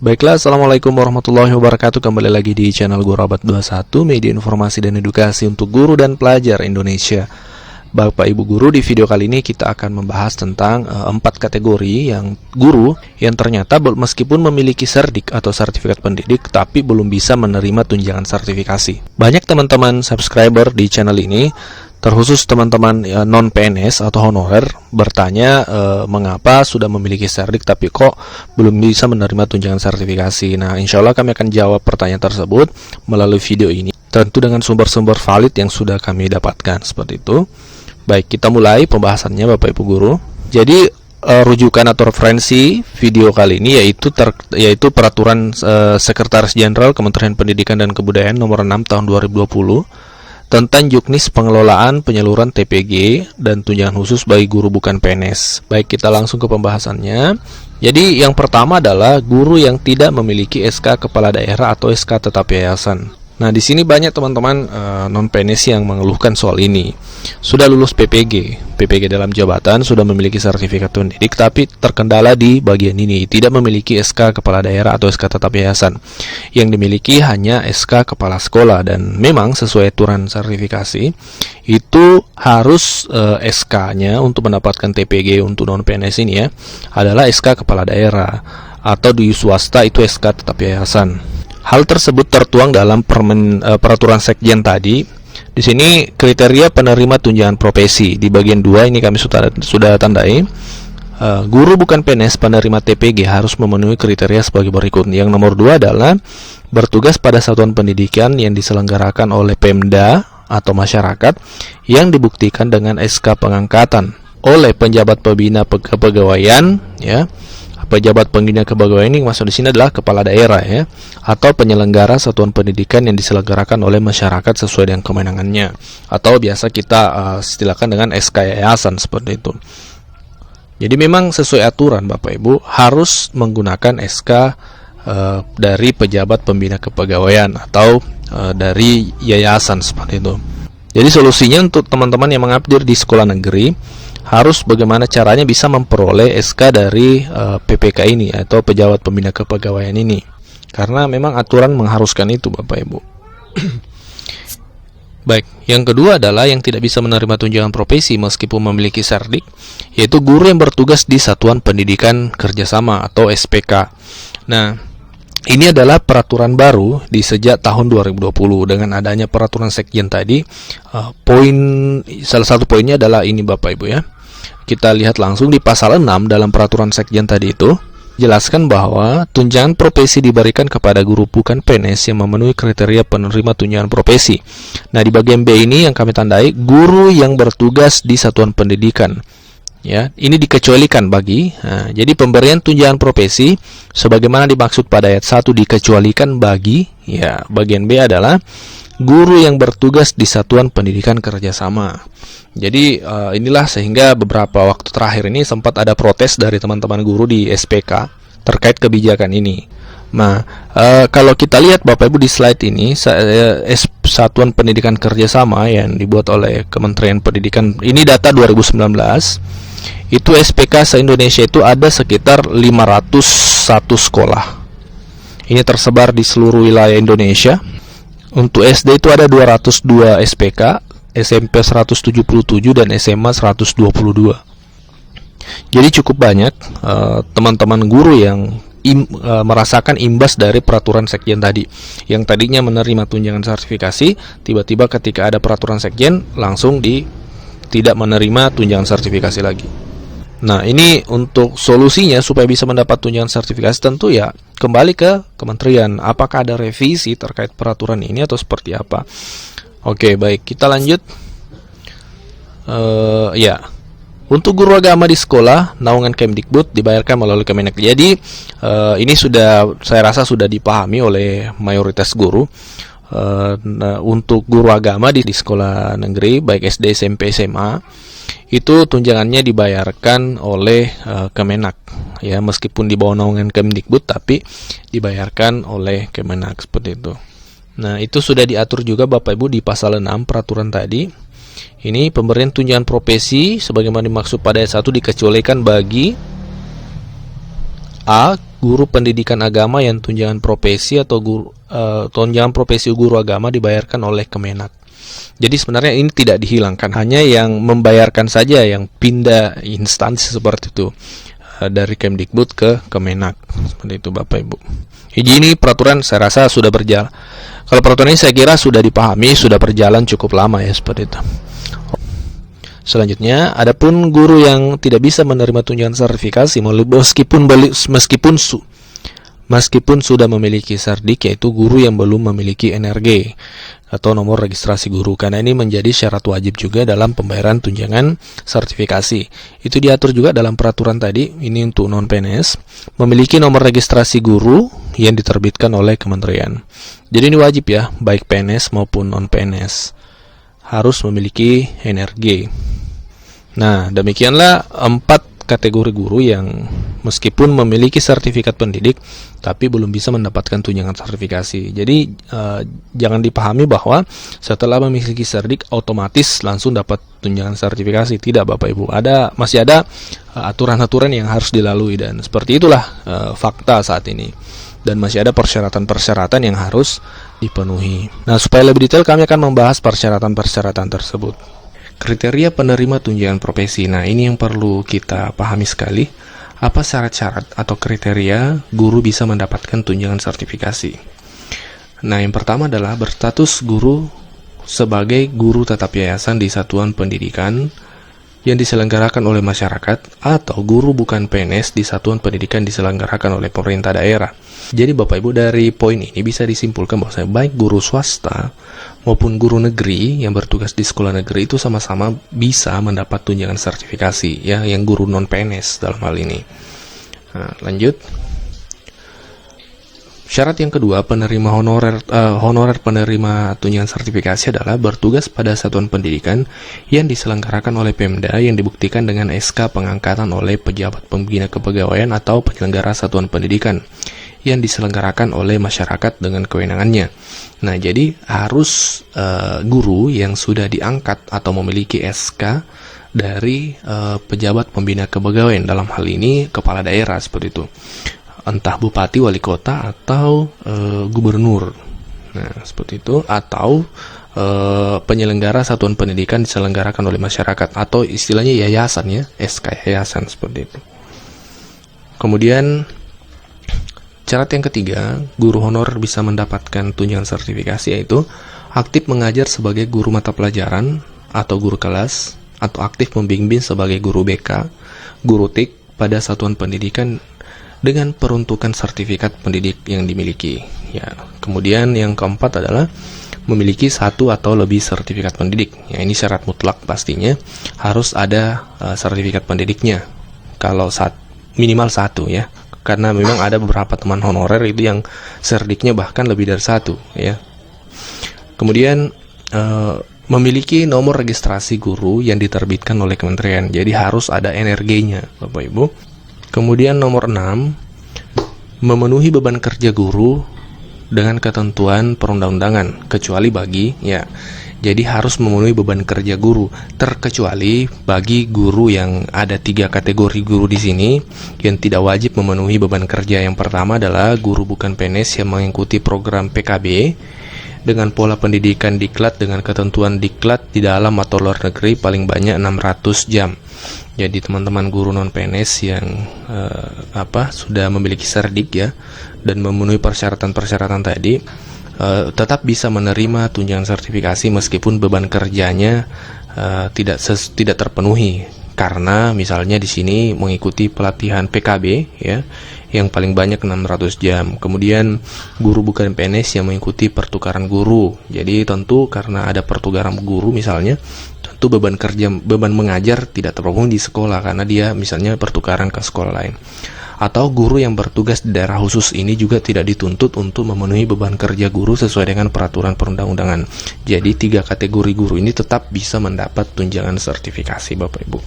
Baiklah, Assalamualaikum warahmatullahi wabarakatuh. Kembali lagi di channel Guru Abad 21, media informasi dan edukasi untuk guru dan pelajar Indonesia. Bapak Ibu Guru, di video kali ini kita akan membahas tentang 4 kategori yang guru yang ternyata meskipun memiliki serdik atau sertifikat pendidik, tapi belum bisa menerima tunjangan sertifikasi. Banyak teman-teman subscriber di channel ini, terkhusus teman-teman non-PNS atau honorer, bertanya mengapa sudah memiliki serdik tapi kok belum bisa menerima tunjangan sertifikasi. Nah, insya Allah kami akan jawab pertanyaan tersebut melalui video ini, tentu dengan sumber-sumber valid yang sudah kami dapatkan, seperti itu. Baik, kita mulai pembahasannya Bapak Ibu Guru. Jadi rujukan atau referensi video kali ini yaitu Peraturan Sekretaris Jenderal Kementerian Pendidikan dan Kebudayaan Nomor 6 Tahun 2020 tentang juknis pengelolaan penyaluran TPG dan tunjangan khusus bagi guru bukan PNS. Baik, kita langsung ke pembahasannya. Jadi yang pertama adalah guru yang tidak memiliki SK Kepala Daerah atau SK Tetap Yayasan. Nah, di sini banyak teman-teman non-PNS yang mengeluhkan soal ini. Sudah lulus PPG dalam jabatan, sudah memiliki sertifikat pendidik, tapi terkendala di bagian ini, tidak memiliki SK Kepala Daerah atau SK Tetap Yayasan. Yang dimiliki hanya SK Kepala Sekolah, dan memang sesuai aturan sertifikasi itu harus SK-nya untuk mendapatkan TPG untuk non-PNS ini ya adalah SK Kepala Daerah, atau di swasta itu SK Tetap Yayasan. Hal tersebut tertuang dalam peraturan sekjen tadi. Di sini kriteria penerima tunjangan profesi di bagian 2 ini kami sudah tandai. Guru bukan PNS penerima TPG harus memenuhi kriteria sebagai berikut. Yang nomor 2 adalah bertugas pada satuan pendidikan yang diselenggarakan oleh Pemda atau masyarakat yang dibuktikan dengan SK pengangkatan oleh penjabat pembina kepegawaian ya. Pejabat pembina kepegawaian ini maksud di sini adalah kepala daerah ya, atau penyelenggara satuan pendidikan yang diselenggarakan oleh masyarakat sesuai dengan kewenangannya, atau biasa kita istilahkan dengan SK Yayasan, seperti itu. Jadi memang sesuai aturan Bapak Ibu harus menggunakan SK dari pejabat pembina kepegawaian atau dari yayasan, seperti itu. Jadi solusinya untuk teman-teman yang mengabdi di sekolah negeri, harus bagaimana caranya bisa memperoleh SK dari PPK ini atau pejabat pembina kepegawaian ini, karena memang aturan mengharuskan itu Bapak Ibu. Baik, yang kedua adalah yang tidak bisa menerima tunjangan profesi meskipun memiliki serdik, yaitu guru yang bertugas di Satuan Pendidikan Kerjasama atau SPK. Nah, ini adalah peraturan baru di sejak tahun 2020 dengan adanya peraturan sekjen tadi. Salah satu poinnya adalah ini Bapak Ibu ya. Kita lihat langsung di pasal 6 dalam peraturan sekjen tadi itu, jelaskan bahwa tunjangan profesi diberikan kepada guru bukan PNS yang memenuhi kriteria penerima tunjangan profesi. Nah, di bagian B ini yang kami tandai, guru yang bertugas di satuan pendidikan. Ya, ini dikecualikan bagi. Nah, jadi pemberian tunjangan profesi sebagaimana dimaksud pada ayat 1 dikecualikan bagi. Ya, bagian B adalah guru yang bertugas di Satuan Pendidikan Kerjasama. Jadi inilah sehingga beberapa waktu terakhir ini sempat ada protes dari teman-teman guru di SPK terkait kebijakan ini. Nah, kalau kita lihat Bapak Ibu di slide ini, Satuan Pendidikan Kerjasama yang dibuat oleh Kementerian Pendidikan, ini data 2019, itu SPK se-Indonesia itu ada sekitar 501 sekolah. Ini tersebar di seluruh wilayah Indonesia. Untuk SD itu ada 202 SPK, SMP 177 dan SMA 122. Jadi cukup banyak teman-teman guru yang merasakan imbas dari peraturan sekjen tadi, yang tadinya menerima tunjangan sertifikasi, tiba-tiba ketika ada peraturan sekjen langsung tidak menerima tunjangan sertifikasi lagi. Nah, ini untuk solusinya supaya bisa mendapat tunjangan sertifikasi tentu ya kembali ke kementerian. Apakah ada revisi terkait peraturan ini atau seperti apa? Oke, baik, kita lanjut. Ya, untuk guru agama di sekolah naungan Kemdikbud dibayarkan melalui Kemenak. Jadi ini saya rasa sudah dipahami oleh mayoritas guru. Untuk guru agama di sekolah negeri baik SD, SMP, SMA itu tunjangannya dibayarkan oleh Kemenak ya, meskipun di bawah naungan Kemdikbud tapi dibayarkan oleh Kemenak, seperti itu. Nah, itu sudah diatur juga Bapak Ibu di pasal 6 peraturan tadi. Ini pemberian tunjangan profesi sebagaimana dimaksud pada ayat 1 dikecualikan bagi A. Guru pendidikan agama yang tunjangan profesi atau tunjangan profesi guru agama dibayarkan oleh Kemenak. Jadi sebenarnya ini tidak dihilangkan, hanya yang membayarkan saja yang pindah instansi seperti itu dari Kemdikbud ke Kemenak. Seperti itu Bapak Ibu. Jadi ini peraturan saya rasa sudah berjalan. Kalau peraturan ini saya kira sudah dipahami, sudah berjalan cukup lama ya seperti itu. Selanjutnya, adapun guru yang tidak bisa menerima tunjangan sertifikasi meskipun sudah memiliki Serdik, yaitu guru yang belum memiliki NRG atau nomor registrasi guru, karena ini menjadi syarat wajib juga dalam pembayaran tunjangan sertifikasi. Itu diatur juga dalam peraturan tadi, ini untuk non-PNS, memiliki nomor registrasi guru yang diterbitkan oleh kementerian. Jadi ini wajib ya, baik PNS maupun non-PNS harus memiliki NRG. Nah, demikianlah 4 kategori guru yang meskipun memiliki sertifikat pendidik tapi belum bisa mendapatkan tunjangan sertifikasi. Jadi jangan dipahami bahwa setelah memiliki Serdik otomatis langsung dapat tunjangan sertifikasi. Tidak Bapak Ibu, masih ada aturan-aturan yang harus dilalui, dan seperti itulah fakta saat ini. Dan masih ada persyaratan-persyaratan yang harus dipenuhi. Nah, supaya lebih detail kami akan membahas persyaratan-persyaratan tersebut. Kriteria penerima tunjangan profesi. Nah, ini yang perlu kita pahami sekali. Apa syarat-syarat atau kriteria guru bisa mendapatkan tunjangan sertifikasi? Nah, yang pertama adalah berstatus guru sebagai guru tetap yayasan di satuan pendidikan yang diselenggarakan oleh masyarakat, atau guru bukan PNS di satuan pendidikan diselenggarakan oleh pemerintah daerah. Jadi Bapak Ibu, dari poin ini bisa disimpulkan bahwa baik guru swasta maupun guru negeri yang bertugas di sekolah negeri itu sama-sama bisa mendapat tunjangan sertifikasi ya, yang guru non PNS dalam hal ini. Nah, lanjut. Syarat yang kedua, penerima honorer penerima tunjangan sertifikasi adalah bertugas pada satuan pendidikan yang diselenggarakan oleh Pemda yang dibuktikan dengan SK pengangkatan oleh pejabat pembina kepegawaian atau penyelenggara satuan pendidikan yang diselenggarakan oleh masyarakat dengan kewenangannya. Nah, jadi harus guru yang sudah diangkat atau memiliki SK dari pejabat pembina kepegawaian, dalam hal ini kepala daerah seperti itu. Entah bupati, wali kota, atau gubernur. Nah, seperti itu. Atau penyelenggara satuan pendidikan diselenggarakan oleh masyarakat, atau istilahnya yayasan ya, SK yayasan seperti itu. Kemudian syarat yang ketiga, guru honorer bisa mendapatkan tunjangan sertifikasi, yaitu aktif mengajar sebagai guru mata pelajaran atau guru kelas, atau aktif membimbing sebagai guru BK, guru TIK pada satuan pendidikan dengan peruntukan sertifikat pendidik yang dimiliki. Ya, kemudian yang keempat adalah memiliki 1 atau lebih sertifikat pendidik. Ya, ini syarat mutlak pastinya harus ada sertifikat pendidiknya. Kalau minimal 1 ya. Karena memang ada beberapa teman honorer itu yang serdiknya bahkan lebih dari 1 ya. Kemudian memiliki nomor registrasi guru yang diterbitkan oleh kementerian. Jadi harus ada NRG-nya, Bapak Ibu. Kemudian nomor 6, memenuhi beban kerja guru dengan ketentuan perundang-undangan, kecuali bagi jadi harus memenuhi beban kerja guru, terkecuali bagi guru yang ada 3 kategori guru di sini yang tidak wajib memenuhi beban kerja. Yang pertama adalah guru bukan PNS yang mengikuti program PKB dengan pola pendidikan diklat dengan ketentuan diklat di dalam atau luar negeri paling banyak 600 jam. Jadi teman-teman guru non PNS yang sudah memiliki Serdik ya dan memenuhi persyaratan-persyaratan tadi tetap bisa menerima tunjangan sertifikasi meskipun beban kerjanya tidak terpenuhi, karena misalnya di sini mengikuti pelatihan PKB ya yang paling banyak 600 jam. Kemudian guru bukan PNS yang mengikuti pertukaran guru. Jadi tentu karena ada pertukaran guru misalnya, tentu beban mengajar tidak terpenuhi di sekolah karena dia misalnya pertukaran ke sekolah lain. Atau guru yang bertugas di daerah khusus ini juga tidak dituntut untuk memenuhi beban kerja guru sesuai dengan peraturan perundang-undangan. Jadi 3 kategori guru ini tetap bisa mendapat tunjangan sertifikasi Bapak Ibu.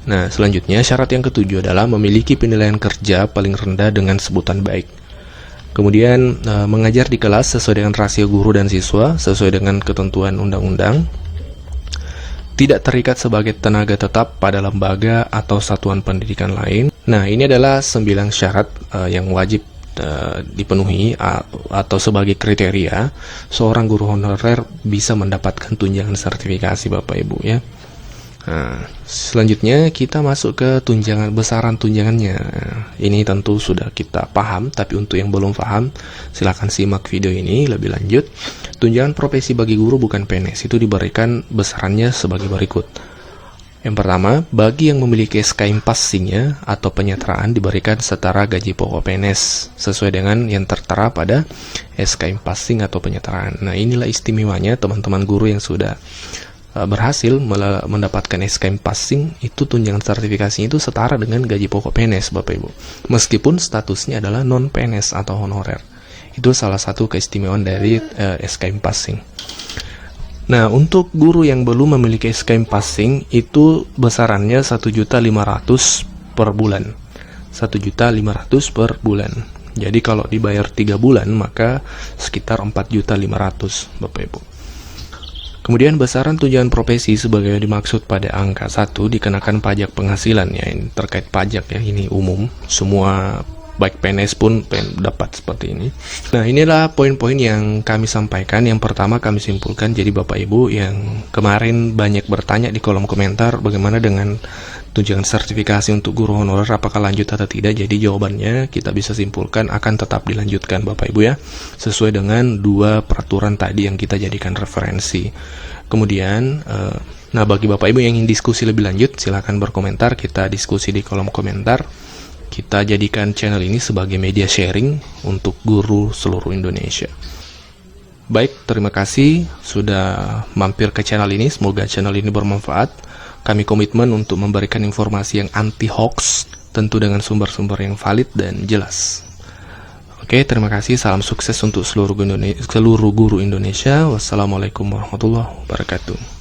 Nah, selanjutnya syarat yang ketujuh adalah memiliki penilaian kerja paling rendah dengan sebutan baik. Kemudian mengajar di kelas sesuai dengan rasio guru dan siswa sesuai dengan ketentuan undang-undang. Tidak terikat sebagai tenaga tetap pada lembaga atau satuan pendidikan lain. Nah, ini adalah 9 syarat yang wajib dipenuhi atau sebagai kriteria seorang guru honorer bisa mendapatkan tunjangan sertifikasi Bapak Ibu ya. Nah, selanjutnya kita masuk ke besaran tunjangannya. Ini tentu sudah kita paham, tapi untuk yang belum paham, silakan simak video ini lebih lanjut. Tunjangan profesi bagi guru bukan PNS itu diberikan besarannya sebagai berikut. Yang pertama, bagi yang memiliki SKM passingnya atau penyetaraan diberikan setara gaji pokok PNS sesuai dengan yang tertera pada SKM passing atau penyetaraan. Nah, inilah istimewanya teman-teman guru yang sudah berhasil mendapatkan SKM passing, itu tunjangan sertifikasinya itu setara dengan gaji pokok PNS Bapak Ibu, meskipun statusnya adalah non PNS atau honorer. Itu salah satu keistimewaan dari SKM passing. Nah, untuk guru yang belum memiliki SKM passing itu besarannya 1.500.000 per bulan. 1.500.000 per bulan. Jadi kalau dibayar 3 bulan maka sekitar 4.500.000 Bapak Ibu. Kemudian besaran tunjangan profesi sebagai dimaksud pada angka 1 dikenakan pajak penghasilan ya, ini terkait pajak ya, ini umum, semua baik PNS pun dapat seperti ini. Nah, inilah poin-poin yang kami sampaikan. Yang pertama kami simpulkan, jadi Bapak Ibu yang kemarin banyak bertanya di kolom komentar bagaimana dengan tunjangan sertifikasi untuk guru honorer, apakah lanjut atau tidak. Jadi jawabannya kita bisa simpulkan akan tetap dilanjutkan Bapak Ibu ya, sesuai dengan 2 peraturan tadi yang kita jadikan referensi. Kemudian nah bagi Bapak Ibu yang ingin diskusi lebih lanjut, silahkan berkomentar, kita diskusi di kolom komentar. Kita jadikan channel ini sebagai media sharing untuk guru seluruh Indonesia. Baik, terima kasih sudah mampir ke channel ini, semoga channel ini bermanfaat. Kami komitmen untuk memberikan informasi yang anti-hoax, tentu dengan sumber-sumber yang valid dan jelas. Oke, terima kasih. Salam sukses untuk seluruh guru Indonesia. Wassalamualaikum warahmatullahi wabarakatuh.